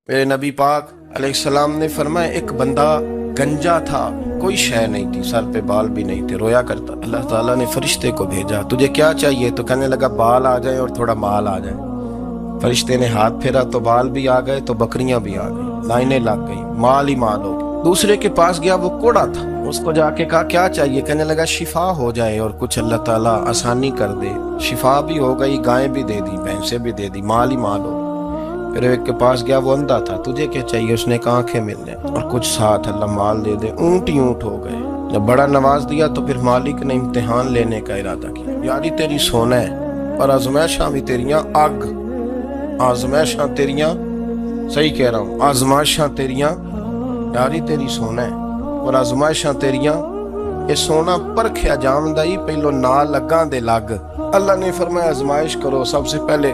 میرے نबी पाक अलैहिस्सलाम ने फरमाया, एक बंदा गंजा था, कोई शय नहीं थी, सर पे बाल भी नहीं थे, रोया करता। अल्लाह ताला ने फरिश्ते को भेजा, तुझे क्या चाहिए? तो कहने लगा बाल आ जाए और थोड़ा माल आ जाए। फरिश्ते ने हाथ फेरा तो बाल भी आ गए, तो बकरियां भी आ गई, लाइनें लग गई, माल ही माल हो गया। दूसरे के पास गया, वो कोड़ा था, उसको जाके कहा क्या चाहिए? कहने लगा शिफा हो जाए और कुछ अल्लाह ताला आसानी कर दे। शिफा भी हो गई, गायें भी दे दी, भैंसें भी दे दी, माल ही माल हो। फिर एक के पास गया, वो अंधा था, तुझे क्या चाहिए? उसने कहा आंखें मिलने और कुछ साथ अल्लाह माल दे दे। ऊंट ही ऊंट हो गए। जब बड़ा नवाज दिया तो फिर मालिक ने इम्तिहान लेने का इरादा किया। यारी तेरी सोना है और आजमाइशां भी तेरियां अग, आजमाइशां तेरियां, सही कह रहा हूँ, आजमाइशां तेरियां, यारी तेरी सोना है और आजमाइशां तेरियां। ये सोना परखिया जामदा ही पहलो ना लगा दे लग। अल्लाह ने फरमाया आजमाइश करो। सबसे पहले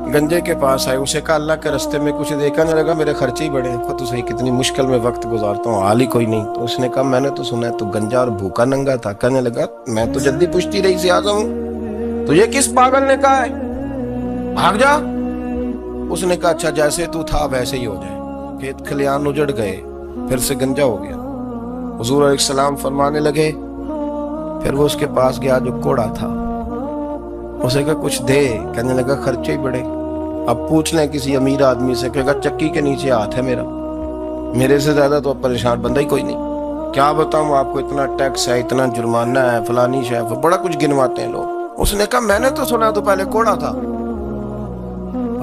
गंजे के पास आए, उसे कहा अल्लाह के रास्ते में कुछ देखा नहीं लगा, मेरे खर्चे ही बड़े हैं, तो सही कितनी मुश्किल में वक्त गुजारता हूँ, हाल ही कोई नहीं। तो उसने कहा मैंने तो सुना है तू गंजा और भूखा नंगा था। कहने लगा मैं तो जल्दी पुश्ती रही से आजा हूँ, तुझे किस पागल ने कहा है भाग जा? उसने कहा अच्छा जैसे तू था वैसे ही हो जाए। खेत खलियान उजड़ गए, फिर से गंजा हो गया। हुजूर अलैहिस्सलाम फरमाने लगे, फिर वो उसके पास गया जो कोड़ा था, उसे कहा कुछ दे। कहने लगा खर्चे ही बड़े। अब पूछ लें किसी अमीर आदमी से, कहेगा चक्की के नीचे हाथ है मेरा, मेरे से ज्यादा तो परेशान बंदा ही कोई नहीं। क्या बताऊं आपको, इतना टैक्स है, इतना जुर्माना है, फलानी शय, बड़ा कुछ गिनवाते हैं लोग। उसने कहा मैंने तो सुना तो पहले कोड़ा था।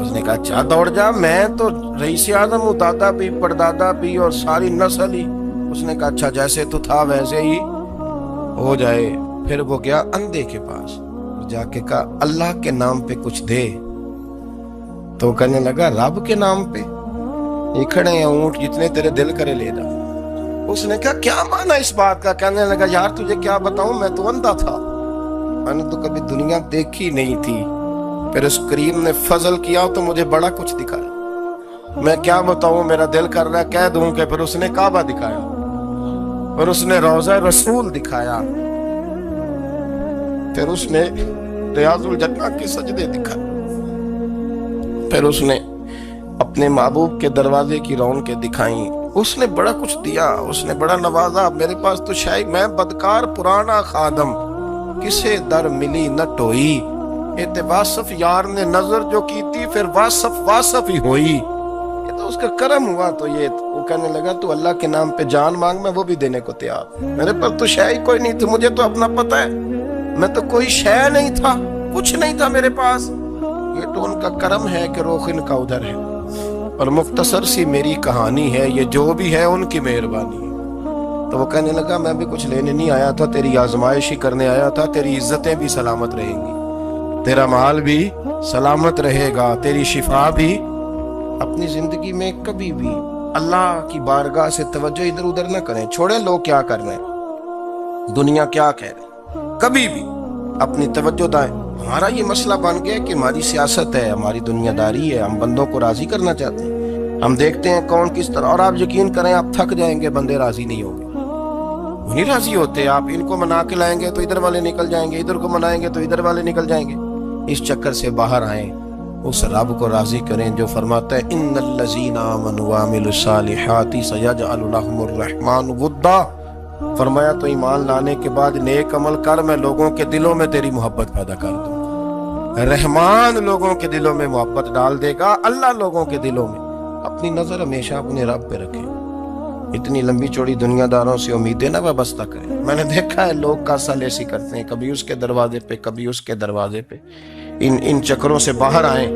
उसने कहा अच्छा दौड़ जा, मैं तो रईस आज़म हूँ, दादा भी परदादा भी और सारी नस्ल ही। उसने कहा अच्छा जैसे तो था वैसे ही हो जाए। फिर वो गया अंधे के पास, जाके कहा अल्लाह के नाम पे कुछ दे। तो कहने लगा रब के नाम पे? ये खड़े हैं ऊंट, जितने तेरे दिल करे ले जा। उसने कहा क्या माना इस बात का? कहने लगा यार तुझे क्या बताऊं, मैं तो अंधा था, मैंने तो कभी दुनिया देखी नहीं थी। फिर उस करीम ने फजल किया तो मुझे बड़ा कुछ दिखाया। मैं क्या बताऊं, मेरा दिल कर रहा है कह दूं कि फिर उसने काबा दिखाया, फिर उसने रोज़ा रसूल दिखाया, फिर उसने रियाजुल जन्नह के सजदे दिखाए, फिर उसने अपने महबूब के दरवाजे की रौनकें दिखाई। उसने बड़ा कुछ दिया, उसने बड़ा नवाजा। मेरे पास तो शायद मैं बदकार पुराना खादम, किसे दर मिली न टोई। ये वासफ यार ने नजर जो की थी, फिर वासफ वासफ ही हुई। ये तो उसका करम हुआ। तो ये वो कहने लगा तू अल्लाह के नाम पे जान मांग, मैं वो भी देने को तैयार। मेरे पास तो शय कोई नहीं थी, मुझे तो अपना पता है, मैं तो कोई शय नहीं था, कुछ नहीं था मेरे पास। ये तो उनका करम है कि रुख इनका उधर है, और मुख्तसर सी मेरी कहानी है, ये जो भी है उनकी मेहरबानी है। तो वो कहने लगा मैं भी कुछ लेने नहीं आया था, तेरी आजमाइश ही करने आया था। तेरी इज्जतें भी सलामत रहेंगी, तेरा माल भी सलामत रहेगा, तेरी शिफा भी। अपनी जिंदगी में कभी भी अल्लाह की बारगाह से तवज्जो इधर उधर न करें। छोड़े लोग क्या कर रहे हैं, दुनिया क्या कह रहे, कभी भी अपनी तवज्जो दाएं। हमारा ये मसला बन गया कि हमारी सियासत है, हमारी दुनियादारी है, हम बंदों को राजी करना चाहते हैं। हम देखते हैं कौन किस तरह, और आप यकीन करें आप थक जाएंगे, बंदे राजी नहीं होंगे, वो नहीं राजी होते। आप इनको मना के लाएंगे तो इधर वाले निकल जाएंगे, इधर को मनाएंगे तो इधर वाले निकल जाएंगे। इस चक्कर से बाहर आए, उस रब को राजी करें जो फरमाता है इन्नल्लज़ीना आमनू व अमिलुस्सालिहाति सयजअलु लहुमुर रहमानु वुद्दा। फरमाया तो ईमान लाने के बाद नेक अमल कर, मैं लोगों के दिलों में तेरी मोहब्बत पैदा कर दूं। रहमान लोगों के दिलों में मोहब्बत डाल देगा। अल्लाह लोगों के दिलों में। अपनी नजर हमेशा अपने रब पे रखें। इतनी लंबी चौड़ी दुनियादारों से उम्मीदें ना वाबस्ता करें। मैंने देखा है लोग कासा लेसी करते हैं, कभी उसके दरवाजे पे कभी उसके दरवाजे पे। इन चक्करों से बाहर आए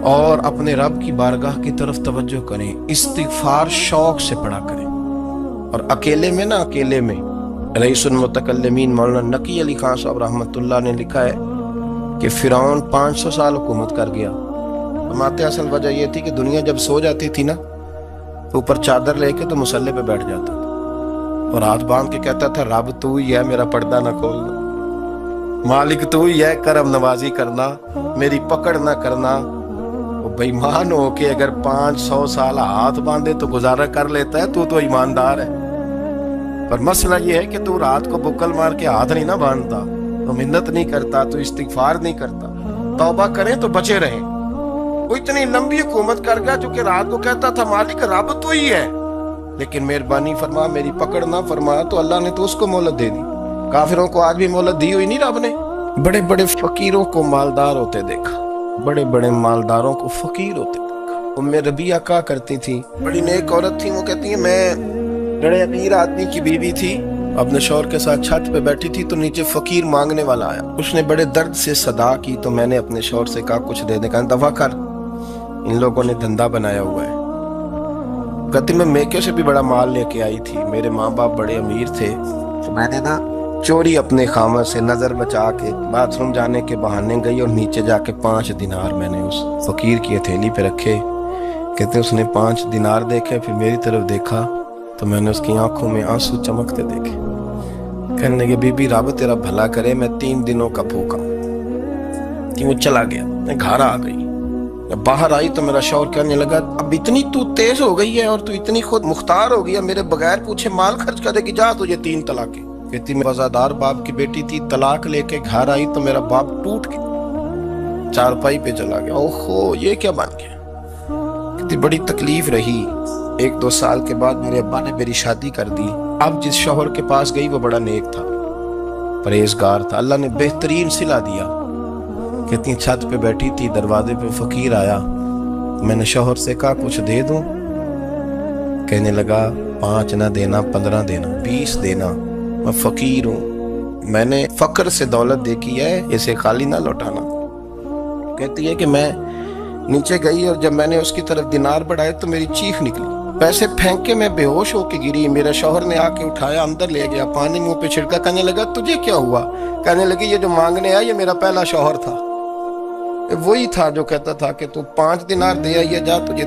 और अपने रब की बारगाह की तरफ तवज्जो करें। इस्तिगफार शौक से पढ़ा करें, और अकेले में ना, अकेले में। रईसुल मुतकल्लिमीन मौलाना नकी अली खान साहब रहमतुल्लाह ने लिखा है कि फिरौन 500 साल हुकूमत कर गया। फरमाते असल वजह यह थी कि दुनिया जब सो जाती थी ना, तो ऊपर चादर लेके तो मुसल्ले पे बैठ जाता था और हाथ बांध के कहता था रब तू ही है, मेरा पर्दा ना खोलना, मालिक तू ही है, करम नवाजी करना, मेरी पकड़ ना करना। वो बेईमान हो के अगर 500 साल हाथ बांधे तो गुजारा कर लेता है, तू तो ईमानदार है। पर मसला ये है कि तू रात को बुक्कल मार के हाथ नहीं ना बांधता, तो मिन्नत नहीं करता, तो इस्तिगफार नहीं करता। तौबा करें तो बचे रहें। وہ اتنی لمبی حکومت کر گیا جو کہ رات کو کہتا تھا مالک رب تو ہی ہے، لیکن مہربانی فرما میری پکڑ نہ فرما تو اللہ نے تو اس کو مہلت دے دی۔ کافروں کو آج بھی مہلت دی ہوئی نہیں رب نے۔ بڑے بڑے فقیروں کو مالدار ہوتے دیکھا، بڑے بڑے مالداروں کو فقیر ہوتے دیکھا۔ ام ربیعہ کہا کرتی تھی، بڑی نیک عورت تھی، وہ کہتی ہیں میں بڑے امیر آدمی کی بیوی تھی، اپنے شوہر کے ساتھ چھت پہ بیٹھی تھی تو نیچے فقیر مانگنے والا آیا، اس نے بڑے درد سے صدا کی تو میں نے اپنے شوہر سے کہا کچھ دے دے، کہا دفع کر، ان لوگوں نے دھندا بنایا ہوا ہے۔ کہتی میں میکے سے بھی بڑا مال لے کے آئی تھی، میرے ماں باپ بڑے امیر تھے، تو میں نے نا چوری اپنے خامد سے نظر بچا کے باتھ روم جانے کے بہانے گئی اور نیچے جا کے 5 دینار میں نے اس فقیر کی ہتھیلی پہ رکھے۔ کہتے اس نے 5 دینار دیکھے، پھر میری طرف دیکھا تو میں نے اس کی آنکھوں میں آنسو چمکتے دیکھے۔ کہنے لگے بی بی رب تیرا بھلا کرے، میں 3 دنوں کا بھوکا ہوں۔ کہ وہ چلا گیا، میں گھر آ گئی، باہر آئی تو میرا شوہر کہنے لگا اب اتنی تو تیز ہو گئی ہے اور تو اتنی خود مختار ہو گئی ہے، میرے بغیر پوچھے مال خرچ کرے گی، جا تجھے 3 طلاقیں۔ کہتی میں وفادار باپ کی بیٹی تھی، طلاق لے کے گھر آئی تو میرا باپ ٹوٹ گیا، چارپائی پہ چلا گیا، اوہو یہ کیا بن گیا۔ کہتی بڑی تکلیف رہی، 1-2 سال کے بعد میرے ابا نے میری شادی کر دی۔ اب جس شوہر کے پاس گئی وہ بڑا نیک تھا، پرہیزگار تھا، اللہ نے بہترین صلہ دیا۔ کہتی چھت پہ بیٹھی تھی، دروازے پہ فقیر آیا، میں نے شوہر سے کہا کچھ دے دوں، کہنے لگا 5 نہ دینا، 15 دینا، 20 دینا، میں فقیر ہوں، میں نے فقر سے دولت دیکھی ہے، اسے خالی نہ لوٹانا۔ کہتی ہے کہ میں نیچے گئی اور جب میں نے اس کی طرف دینار بڑھائے تو میری چیخ نکلی، پیسے پھینک کے میں بے ہوش ہو کے گری، میرے شوہر نے آ کے اٹھایا، اندر لے گیا، پانی منہ پہ چھڑکا، کہنے لگا تجھے کیا ہوا؟ کہنے لگی یہ جو مانگنے آیا یہ میرا پہلا شوہر تھا، وہی تھا جو کہتا تھا کہ تو 5 دینار دے آئیے، جا تجھے